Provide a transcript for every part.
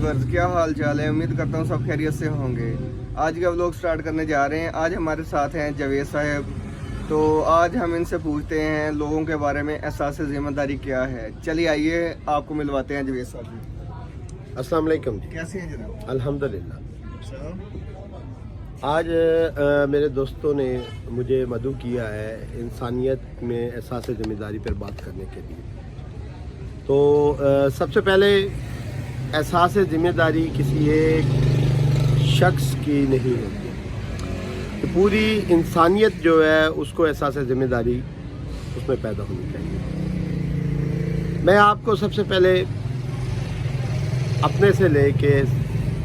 Viewers, क्या हाल चाल है। उम्मीद करता हूँ सब खैरियत से होंगे। आज का व्लॉग स्टार्ट करने जा रहे हैं। आज हमारे साथ हैं जावेद साहब। तो आज हम इनसे पूछते हैं लोगों के बारे में एहसास जिम्मेदारी क्या है। चलिए आइए आपको मिलवाते हैं जावेद साहब जी। अस्सलाम वालेकुम जी। कैसे हैं जनाब? अल्हम्दुलिल्लाह। आज मेरे दोस्तों ने मुझे मदऊ किया है इंसानियत में एहसास ज़िम्मेदारी पर बात करने के लिए। तो सबसे पहले एहसास ज़िम्मेदारी किसी एक शख्स की नहीं होती, तो पूरी इंसानियत जो है उसको एहसास ज़िम्मेदारी उसमें पैदा होनी चाहिए। मैं आपको सबसे पहले अपने से लेके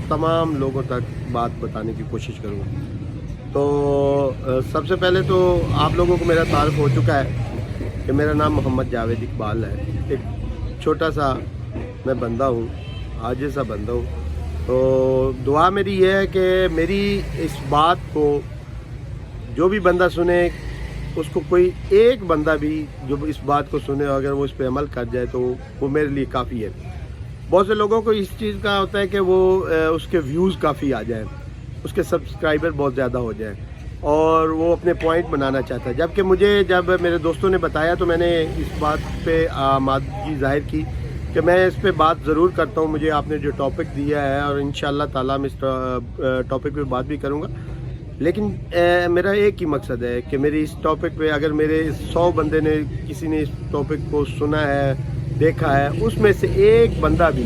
तमाम लोगों तक बात बताने की कोशिश करूँगा। तो सबसे पहले तो आप लोगों को मेरा तारुफ हो चुका है कि मेरा नाम मोहम्मद जावेद इकबाल है। एक छोटा सा मैं बंदा हूँ, आजिज़ सा बंदा हूँ। तो दुआ मेरी ये है कि मेरी इस बात को जो भी बंदा सुने, उसको कोई एक बंदा भी जो इस बात को सुने, अगर वो इस पर अमल कर जाए तो वो मेरे लिए काफ़ी है। बहुत से लोगों को इस चीज़ का होता है कि वो उसके व्यूज़ काफ़ी आ जाएं, उसके सब्सक्राइबर बहुत ज़्यादा हो जाएं और वो अपने पॉइंट बनाना चाहता है। जबकि मुझे जब मेरे दोस्तों ने बताया तो मैंने इस बात पे आमादगी ज़ाहिर की कि मैं इस पे बात ज़रूर करता हूँ। मुझे आपने जो टॉपिक दिया है और इंशाअल्लाह ताला मैं इस टॉपिक पे बात भी करूँगा। लेकिन मेरा एक ही मकसद है कि मेरी इस टॉपिक पे अगर मेरे 100 बंदे ने किसी ने इस टॉपिक को सुना है, देखा है, उसमें से एक बंदा भी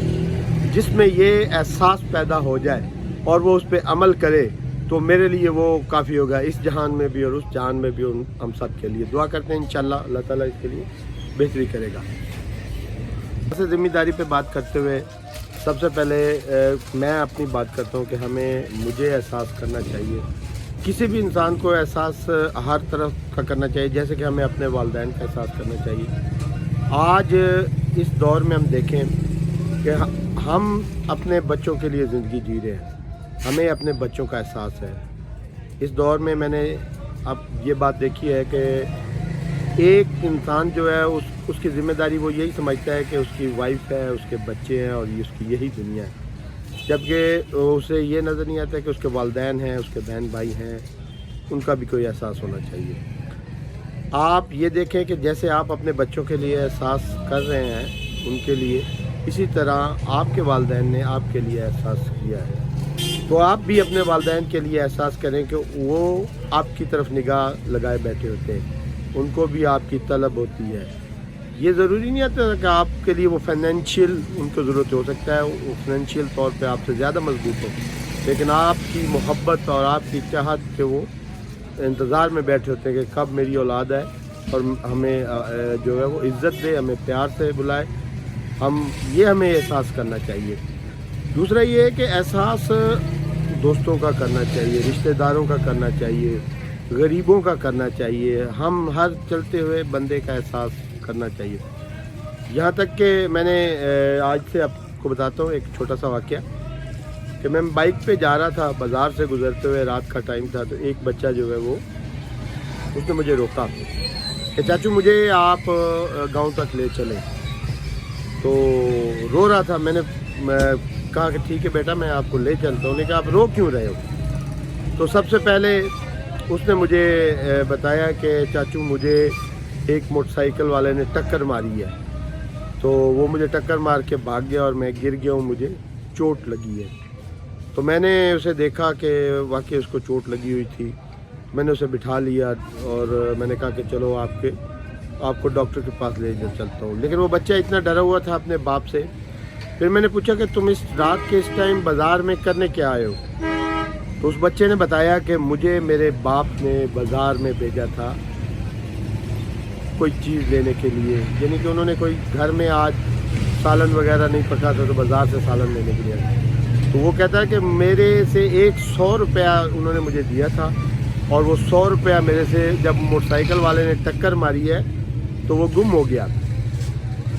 जिसमें ये एहसास पैदा हो जाए और वो उस पर अमल करे तो मेरे लिए वो काफ़ी होगा, इस जहान में भी और उस जहान में भी। हम सब के लिए दुआ करते हैं, इंशाअल्लाह अल्लाह ताला इसके लिए बेहतरी करेगा। ऐसे ज़िम्मेदारी पे बात करते हुए सबसे पहले मैं अपनी बात करता हूँ कि मुझे एहसास करना चाहिए। किसी भी इंसान को एहसास हर तरफ का करना चाहिए, जैसे कि हमें अपने वालिदैन का एहसास करना चाहिए। आज इस दौर में हम देखें कि हम अपने बच्चों के लिए ज़िंदगी जी रहे हैं, हमें अपने बच्चों का एहसास है। इस दौर में मैंने अब ये बात देखी है कि एक इंसान जो है उसकी ज़िम्मेदारी वो यही समझता है कि उसकी वाइफ है, उसके बच्चे हैं और ये उसकी यही दुनिया है। जबकि उसे ये नज़र नहीं आता कि उसके वालिदैन हैं, उसके बहन भाई हैं, उनका भी कोई एहसास होना चाहिए। आप ये देखें कि जैसे आप अपने बच्चों के लिए एहसास कर रहे हैं उनके लिए, इसी तरह आपके वालिदैन ने आपके लिए एहसास किया है। तो आप भी अपने वालिदैन के लिए एहसास करें कि वो आपकी तरफ निगाह लगाए बैठे होते हैं, उनको भी आपकी तलब होती है। ये ज़रूरी नहीं आता कि आपके लिए वो फाइनेंशियल उनको ज़रूरत हो सकता है, वो फाइनेंशियल तौर पे आपसे ज़्यादा मजबूत हो, लेकिन आपकी मोहब्बत और आपकी चाहत के वो इंतज़ार में बैठे होते हैं कि कब मेरी औलाद आए और हमें जो है वो इज़्ज़त दे, हमें प्यार से बुलाए। हमें एहसास करना चाहिए। दूसरा ये है कि एहसास दोस्तों का करना चाहिए, रिश्तेदारों का करना चाहिए, गरीबों का करना चाहिए। हम हर चलते हुए बंदे का एहसास करना चाहिए। यहाँ तक कि मैंने आज से आपको बताता हूँ एक छोटा सा वाक़या कि मैं बाइक पे जा रहा था, बाज़ार से गुज़रते हुए, रात का टाइम था। तो एक बच्चा जो है उसने मुझे रोका कि चाचू मुझे आप गांव तक ले चलें। तो रो रहा था। मैंने कहा कि ठीक है बेटा, मैं आपको ले चलता हूँ। उन्होंने कहा आप रो क्यों रहे हो? तो सबसे पहले उसने मुझे बताया कि चाचू मुझे एक मोटरसाइकिल वाले ने टक्कर मारी है, तो वो मुझे टक्कर मार के भाग गया और मैं गिर गया हूँ, मुझे चोट लगी है। तो मैंने उसे देखा कि वाकई उसको चोट लगी हुई थी। मैंने उसे बिठा लिया और मैंने कहा कि चलो आपको डॉक्टर के पास ले चलता हूँ। लेकिन वो बच्चा इतना डरा हुआ था अपने बाप से। फिर मैंने पूछा कि तुम इस रात के इस टाइम बाज़ार में करने क्या आए हो? तो उस बच्चे ने बताया कि मुझे मेरे बाप ने बाज़ार में भेजा था कोई चीज़ लेने के लिए, यानी कि उन्होंने कोई घर में आज सालन वगैरह नहीं पका था तो बाज़ार से सालन लेने के लिए। तो वो कहता है कि मेरे से 100 रुपया उन्होंने मुझे दिया था और वो 100 रुपया मेरे से जब मोटरसाइकिल वाले ने टक्कर मारी है तो वो गुम हो गया।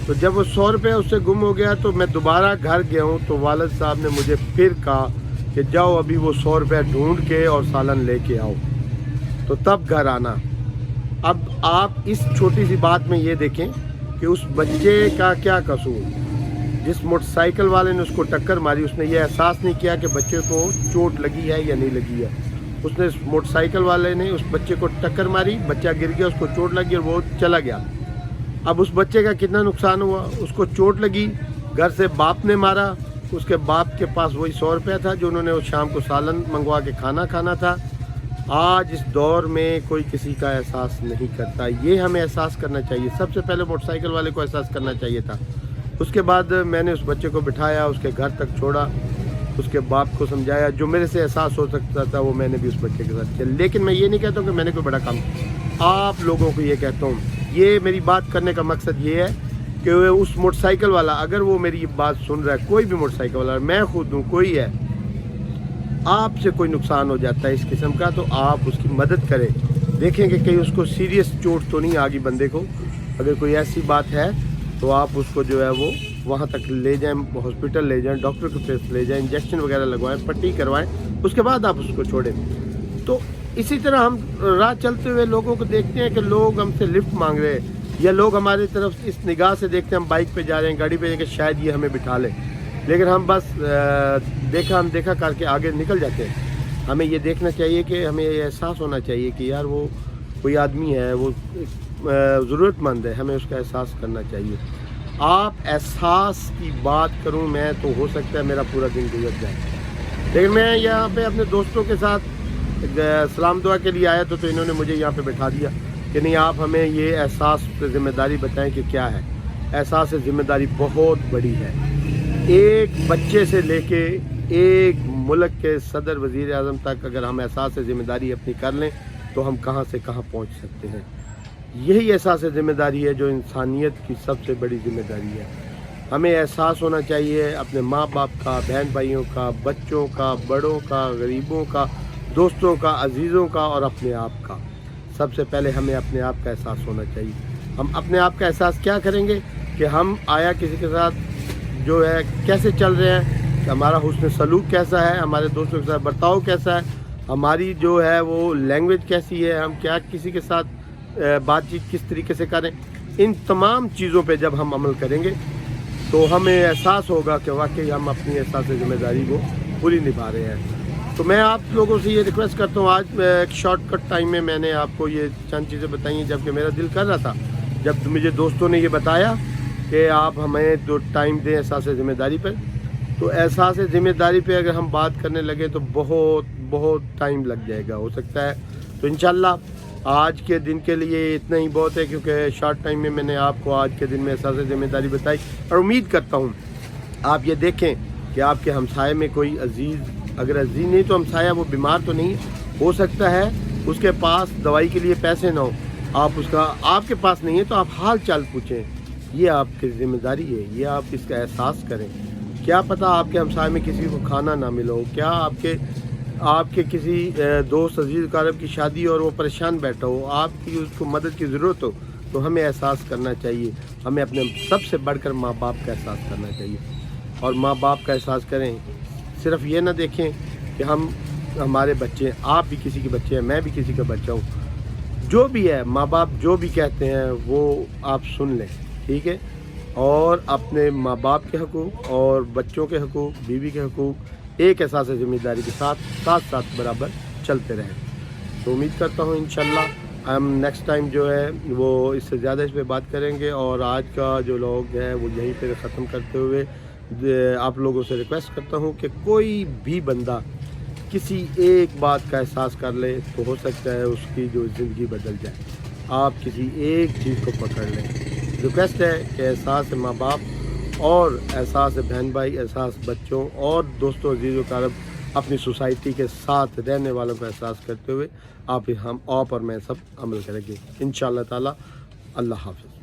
तो जब वो 100 रुपया उससे गुम हो गया तो मैं दोबारा घर गया हूँ तो वालिद साहब ने मुझे फिर कहा कि जाओ अभी वो 100 रुपया ढूंढ के और सालन लेके आओ, तो तब घर आना। अब आप इस छोटी सी बात में ये देखें कि उस बच्चे का क्या कसूर। जिस मोटरसाइकिल वाले ने उसको टक्कर मारी उसने ये एहसास नहीं किया कि बच्चे को चोट लगी है या नहीं लगी है। उसने मोटरसाइकिल वाले ने उस बच्चे को टक्कर मारी, बच्चा गिर गया, उसको चोट लगी और वो चला गया। अब उस बच्चे का कितना नुकसान हुआ, उसको चोट लगी, घर से बाप ने मारा, उसके बाप के पास वही 100 रुपया था जो उन्होंने उस शाम को सालन मंगवा के खाना खाना था। आज इस दौर में कोई किसी का एहसास नहीं करता, ये हमें एहसास करना चाहिए। सबसे पहले मोटरसाइकिल वाले को एहसास करना चाहिए था। उसके बाद मैंने उस बच्चे को बिठाया, उसके घर तक छोड़ा, उसके बाप को समझाया, जो मेरे से एहसास हो सकता था वो मैंने भी उस बच्चे के साथ किया। लेकिन मैं ये नहीं कहता हूँ कि मैंने कोई बड़ा काम, आप लोगों को ये कहता हूँ, ये मेरी बात करने का मकसद ये है कि उस मोटरसाइकिल वाला अगर वो मेरी बात सुन रहा है, कोई भी मोटरसाइकिल वाला, मैं खुद हूँ, कोई है, आपसे कोई नुकसान हो जाता है इस किस्म का, तो आप उसकी मदद करें। देखें कि कहीं उसको सीरियस चोट तो नहीं आ गई बंदे को। अगर कोई ऐसी बात है तो आप उसको जो है वो वहाँ तक ले जाएं, हॉस्पिटल ले जाएं, डॉक्टर के पास ले जाएं, इंजेक्शन वगैरह लगवाएं, पट्टी करवाएं, उसके बाद आप उसको छोड़ें। तो इसी तरह हम राह चलते हुए लोगों को देखते हैं कि लोग हमसे लिफ्ट मांग रहे हैं, या लोग हमारी तरफ इस निगाह से देखते हैं, हम बाइक पे जा रहे हैं, गाड़ी पे जाकर शायद ये हमें बिठा ले, लेकिन हम बस देखा करके आगे निकल जाते हैं। हमें ये देखना चाहिए कि हमें ये एहसास होना चाहिए कि यार वो कोई आदमी है, वो ज़रूरतमंद है, हमें उसका एहसास करना चाहिए। आप एहसास की बात करूं मैं तो हो सकता है मेरा पूरा दिन गुजर जाए, लेकिन मैं यहाँ पे अपने दोस्तों के साथ सलाम दुआ के लिए आया तो इन्होंने मुझे यहाँ पे बैठा दिया कि नहीं, आप हमें ये एहसास ज़िम्मेदारी बताएं कि क्या है। एहसास ज़िम्मेदारी बहुत बड़ी है। एक बच्चे से लेके एक मुल्क के सदर वज़ीर आज़म तक अगर हम एहसास ज़िम्मेदारी अपनी कर लें तो हम कहाँ से कहाँ पहुँच सकते हैं। यही एहसास ज़िम्मेदारी है जो इंसानियत की सबसे बड़ी ज़िम्मेदारी है। हमें एहसास होना चाहिए अपने माँ बाप का, बहन भाइयों का, बच्चों का, बड़ों का, गरीबों का, दोस्तों का, अजीज़ों का और अपने आप का। सबसे पहले हमें अपने आप का एहसास होना चाहिए। हम अपने आप का एहसास क्या करेंगे कि हम आया किसी के साथ जो है कैसे चल रहे हैं, कि हमारा हुस्न सलूक कैसा है, हमारे दोस्तों के साथ बर्ताव कैसा है, हमारी जो है वो लैंग्वेज कैसी है, हम क्या किसी के साथ बातचीत किस तरीके से करें। इन तमाम चीज़ों पे जब हम अमल करेंगे तो हमें एहसास होगा कि वाकई हम अपनी एहसास ज़िम्मेदारी को पूरी निभा रहे हैं। तो मैं आप लोगों से ये रिक्वेस्ट करता हूँ, आज एक शॉर्टकट टाइम में मैंने आपको ये चंद चीज़ें बताई हैं, जबकि मेरा दिल कर रहा था जब मुझे दोस्तों ने ये बताया कि आप हमें जो टाइम दें एहसास ज़िम्मेदारी पर। तो एहसास ज़िम्मेदारी पे अगर हम बात करने लगे तो बहुत बहुत टाइम लग जाएगा, हो सकता है। तो इंशाल्लाह आज के दिन के लिए इतना ही बहुत है, क्योंकि शॉर्ट टाइम में मैंने आपको आज के दिन में एहसास ज़िम्मेदारी बताई। और उम्मीद करता हूँ आप ये देखें कि आपके हमसाये में कोई अजीज़, अगर अजीज़ नहीं तो हमसाया वो बीमार तो नहीं, हो सकता है उसके पास दवाई के लिए पैसे ना हो, आप उसका आपके पास नहीं है तो आप हाल चाल पूछें। ये आपकी ज़िम्मेदारी है, ये आप इसका एहसास करें। क्या पता आपके हमसाये में किसी को खाना ना मिला हो, क्या आपके किसी दोस्त अजीज़ कारब की शादी और वो परेशान बैठा हो, आपकी उसको मदद की ज़रूरत हो, तो हमें एहसास करना चाहिए। हमें अपने सबसे बढ़कर माँ बाप का एहसास करना चाहिए। और माँ बाप का एहसास करें, सिर्फ ये ना देखें कि हम हमारे बच्चे, आप भी किसी के बच्चे हैं, मैं भी किसी का बच्चा हूँ, जो भी है माँ बाप जो भी कहते हैं वो आप सुन लें, ठीक है। और अपने माँ बाप के हकूक़ और बच्चों के हकूक़, बीवी के हकूक़ एक एहसास ज़िम्मेदारी के साथ बराबर चलते रहें। तो उम्मीद करता हूँ इंशाल्लाह हम नेक्स्ट टाइम जो है वो इससे ज़्यादा इस पर बात करेंगे। और आज का जो लोग है वो यहीं पर ख़त्म करते हुए आप लोगों से रिक्वेस्ट करता हूँ कि कोई भी बंदा किसी एक बात का एहसास कर ले तो हो सकता है उसकी जो ज़िंदगी बदल जाए। आप किसी एक चीज़ को पकड़ लें। रिक्वेस्ट है कि एहसास माँ बाप और एहसास बहन भाई, एहसास बच्चों और दोस्तों अजीज़ कारब, अपनी सोसाइटी के साथ रहने वालों का एहसास करते हुए आप और मैं सब अमल करेंगे इंशाअल्लाह ताला। अल्लाह हाफ़िज़।